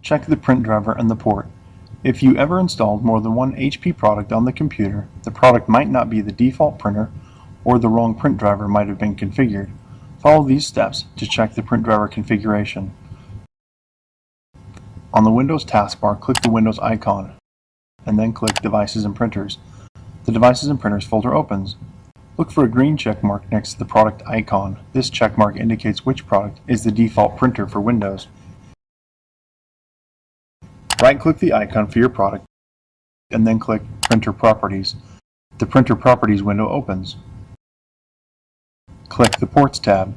check the print driver and the port. If you ever installed more than one HP product on the computer, the product might not be the default printer, or the wrong print driver might have been configured. Follow these steps to check the print driver configuration. On the Windows taskbar, click the Windows icon, and then click Devices and Printers. The Devices and Printers folder opens. Look for a green check mark next to the product icon. This check mark indicates which product is the default printer for Windows. Right-click the icon for your product, and then click Printer Properties. The Printer Properties window opens. Click the Ports tab.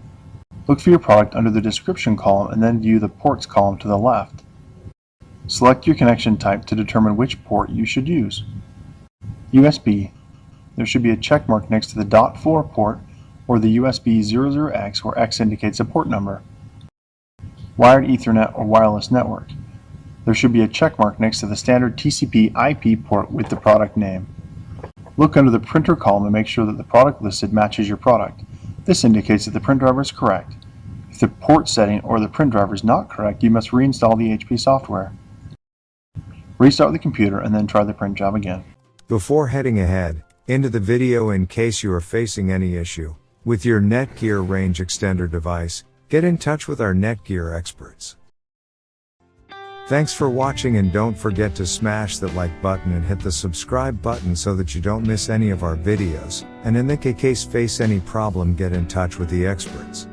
Look for your product under the Description column and then view the Ports column to the left. Select your connection type to determine which port you should use. USB. There should be a check mark next to the .4 port or the USBXXX where X indicates a port number. Wired Ethernet or wireless network. There should be a check mark next to the standard TCP/IP port with the product name. Look under the printer column and make sure that the product listed matches your product. This indicates that the print driver is correct. If the port setting or the print driver is not correct, you must reinstall the HP software. Restart the computer and then try the print job again. Before heading ahead into the video, in case you are facing any issue with your Netgear range extender device, get in touch with our Netgear experts. Thanks for watching, and don't forget to smash that like button and hit the subscribe button so that you don't miss any of our videos, and in the case face any problem, get in touch with the experts.